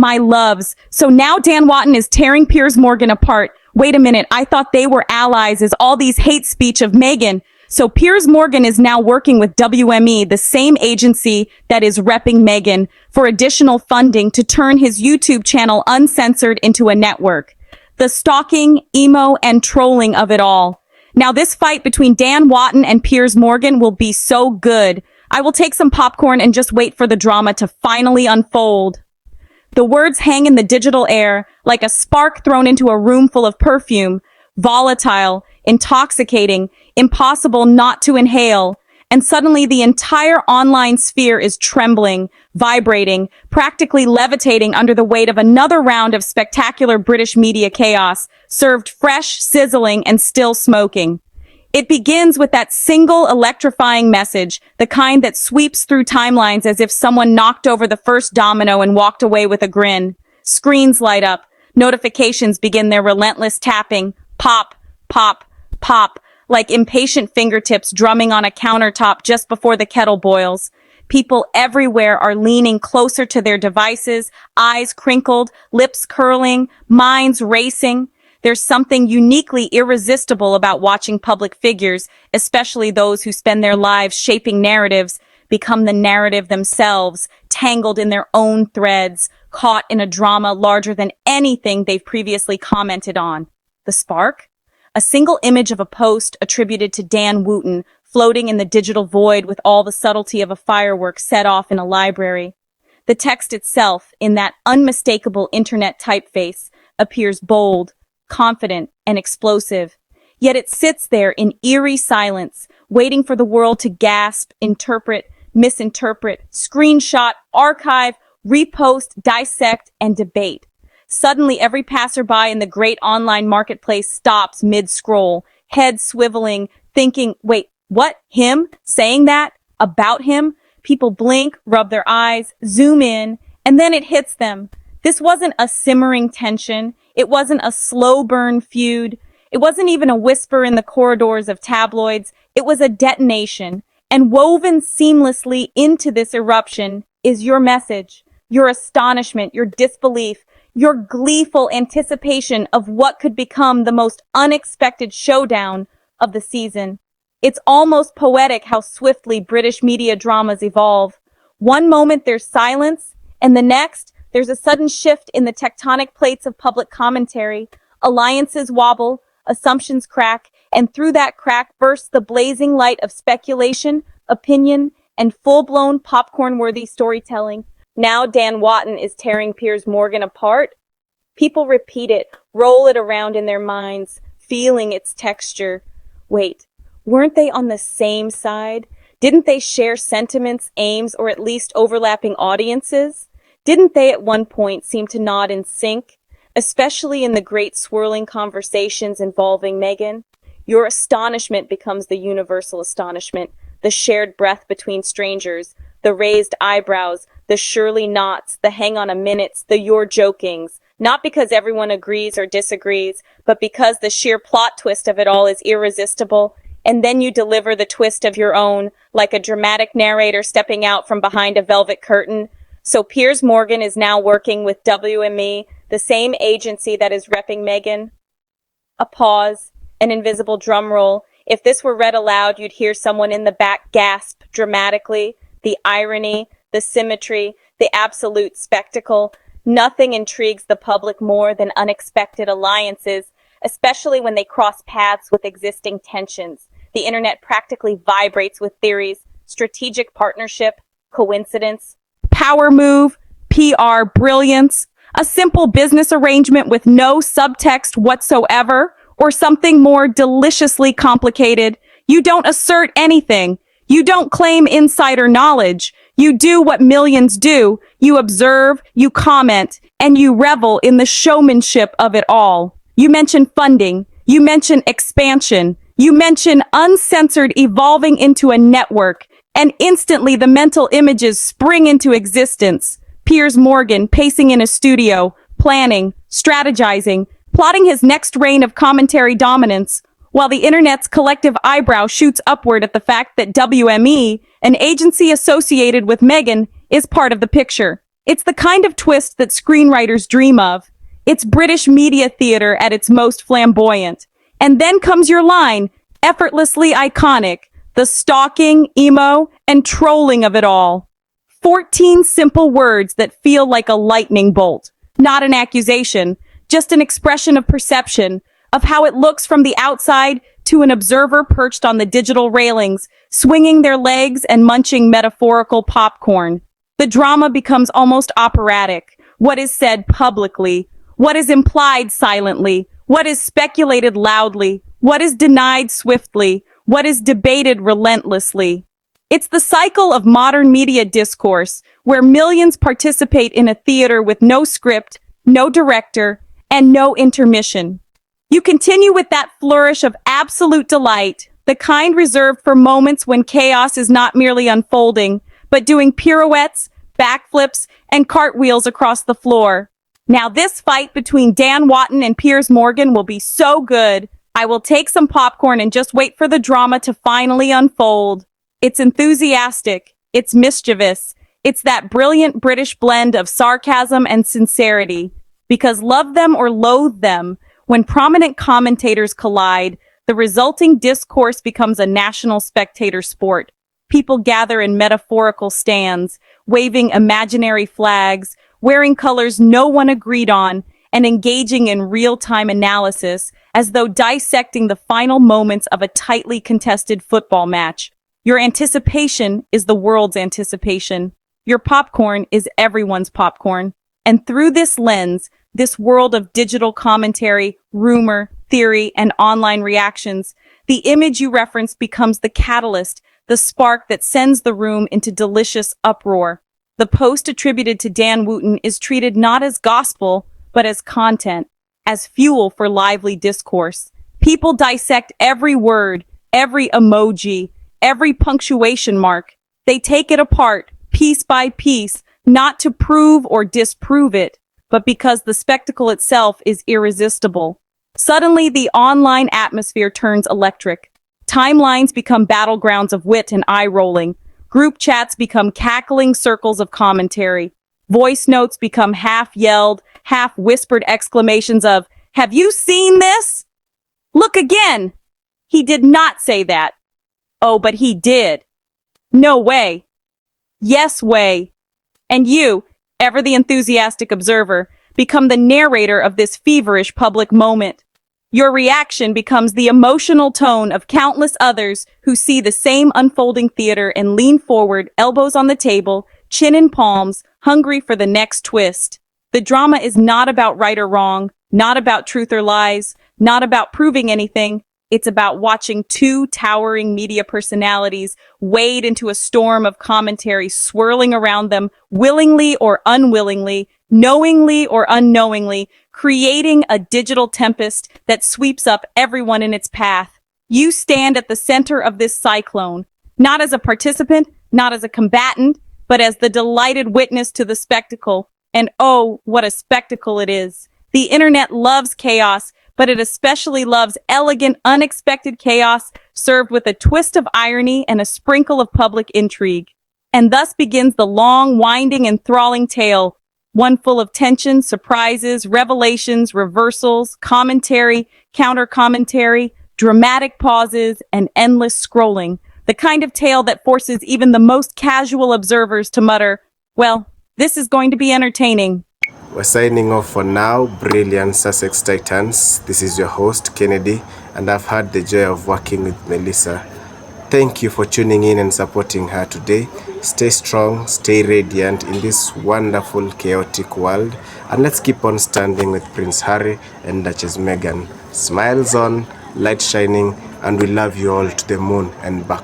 my loves. So now Dan Wootton is tearing Piers Morgan apart. Wait a minute, I thought they were allies. Is all these hate speech of Meghan? So Piers Morgan is now working with WME, the same agency that is repping Meghan, for additional funding to turn his YouTube channel Uncensored into a network. The stalking, emo, and trolling of it all. Now this fight between Dan Wootton and Piers Morgan will be so good. I will take some popcorn and just wait for the drama to finally unfold. The words hang in the digital air like a spark thrown into a room full of perfume, volatile, intoxicating, impossible not to inhale. And suddenly the entire online sphere is trembling, vibrating, practically levitating under the weight of another round of spectacular British media chaos, served fresh, sizzling, and still smoking. It begins with that single electrifying message, the kind that sweeps through timelines as if someone knocked over the first domino and walked away with a grin. Screens light up. Notifications begin their relentless tapping. Pop, pop, pop, like impatient fingertips drumming on a countertop just before the kettle boils. People everywhere are leaning closer to their devices, eyes crinkled, lips curling, minds racing. There's something uniquely irresistible about watching public figures, especially those who spend their lives shaping narratives, become the narrative themselves, tangled in their own threads, caught in a drama larger than anything they've previously commented on. The spark? A single image of a post attributed to Dan Wootton floating in the digital void with all the subtlety of a firework set off in a library. The text itself, in that unmistakable internet typeface, appears bold, confident, and explosive. Yet it sits there in eerie silence, waiting for the world to gasp, interpret, misinterpret, screenshot, archive, repost, dissect, and debate. Suddenly, every passerby in the great online marketplace stops mid-scroll, head swiveling, thinking, wait, what? Him? Saying that? About him? People blink, rub their eyes, zoom in, and then it hits them. This wasn't a simmering tension. It wasn't a slow burn feud. It wasn't even a whisper in the corridors of tabloids. It was a detonation. And woven seamlessly into this eruption is your message, your astonishment, your disbelief, your gleeful anticipation of what could become the most unexpected showdown of the season. It's almost poetic how swiftly British media dramas evolve. One moment there's silence, and the next, there's a sudden shift in the tectonic plates of public commentary. Alliances wobble, assumptions crack, and through that crack bursts the blazing light of speculation, opinion, and full-blown popcorn-worthy storytelling. Now Dan Wootton is tearing Piers Morgan apart. People repeat it, roll it around in their minds, feeling its texture. Wait, weren't they on the same side? Didn't they share sentiments, aims, or at least overlapping audiences? Didn't they at one point seem to nod in sync, especially in the great swirling conversations involving Meghan? Your astonishment becomes the universal astonishment, the shared breath between strangers, the raised eyebrows, the surely nots, the hang on a minutes, the you're jokings, not because everyone agrees or disagrees, but because the sheer plot twist of it all is irresistible, and then you deliver the twist of your own, like a dramatic narrator stepping out from behind a velvet curtain. So Piers Morgan is now working with WME, the same agency that is repping Meghan. A pause, an invisible drum roll. If this were read aloud, you'd hear someone in the back gasp dramatically. The irony, the symmetry, the absolute spectacle. Nothing intrigues the public more than unexpected alliances, especially when they cross paths with existing tensions. The internet practically vibrates with theories, strategic partnership, coincidence, power move, PR brilliance, a simple business arrangement with no subtext whatsoever, or something more deliciously complicated. You don't assert anything. You don't claim insider knowledge. You do what millions do. You observe, you comment, and you revel in the showmanship of it all. You mention funding. You mention expansion. You mention uncensored evolving into a network. And instantly the mental images spring into existence. Piers Morgan pacing in a studio, planning, strategizing, plotting his next reign of commentary dominance, while the internet's collective eyebrow shoots upward at the fact that WME, an agency associated with Meghan, is part of the picture. It's the kind of twist that screenwriters dream of. It's British media theater at its most flamboyant. And then comes your line, effortlessly iconic, the stalking, emo, and trolling of it all. 14 simple words that feel like a lightning bolt. Not an accusation, just an expression of perception, of how it looks from the outside to an observer perched on the digital railings, swinging their legs and munching metaphorical popcorn. The drama becomes almost operatic. What is said publicly, what is implied silently, what is speculated loudly, what is denied swiftly, what is debated relentlessly. It's the cycle of modern media discourse, where millions participate in a theater with no script, no director, and no intermission. You continue with that flourish of absolute delight, the kind reserved for moments when chaos is not merely unfolding, but doing pirouettes, backflips, and cartwheels across the floor. Now this fight between Dan Wootton and Piers Morgan will be so good. I will take some popcorn and just wait for the drama to finally unfold. It's enthusiastic, it's mischievous, it's that brilliant British blend of sarcasm and sincerity. Because love them or loathe them, when prominent commentators collide, the resulting discourse becomes a national spectator sport. People gather in metaphorical stands, waving imaginary flags, wearing colors no one agreed on, and engaging in real-time analysis, as though dissecting the final moments of a tightly contested football match. Your anticipation is the world's anticipation. Your popcorn is everyone's popcorn. And through this lens, this world of digital commentary, rumor, theory, and online reactions, the image you reference becomes the catalyst, the spark that sends the room into delicious uproar. The post attributed to Dan Wootton is treated not as gospel, but as content, as fuel for lively discourse. People dissect every word, every emoji, every punctuation mark. They take it apart, piece by piece, not to prove or disprove it, but because the spectacle itself is irresistible. Suddenly, the online atmosphere turns electric. Timelines become battlegrounds of wit and eye-rolling. Group chats become cackling circles of commentary. Voice notes become half-yelled, half-whispered exclamations of, "Have you seen this? Look again! He did not say that. Oh, but he did. No way. Yes way." And you, ever the enthusiastic observer, become the narrator of this feverish public moment. Your reaction becomes the emotional tone of countless others who see the same unfolding theater and lean forward, elbows on the table, chin in palms, hungry for the next twist. The drama is not about right or wrong, not about truth or lies, not about proving anything. It's about watching two towering media personalities wade into a storm of commentary swirling around them, willingly or unwillingly, knowingly or unknowingly, creating a digital tempest that sweeps up everyone in its path. You stand at the center of this cyclone, not as a participant, not as a combatant, but as the delighted witness to the spectacle. And oh, what a spectacle it is. The internet loves chaos, but it especially loves elegant, unexpected chaos served with a twist of irony and a sprinkle of public intrigue. And thus begins the long, winding, enthralling tale, one full of tension, surprises, revelations, reversals, commentary, counter-commentary, dramatic pauses, and endless scrolling. The kind of tale that forces even the most casual observers to mutter, "Well, this is going to be entertaining." We're signing off for now, brilliant Sussex Titans. This is your host, Kennedy, and I've had the joy of working with Melissa. Thank you for tuning in and supporting her today. Stay strong, stay radiant in this wonderful, chaotic world, and let's keep on standing with Prince Harry and Duchess Meghan. Smiles on, light shining, and we love you all to the moon and back.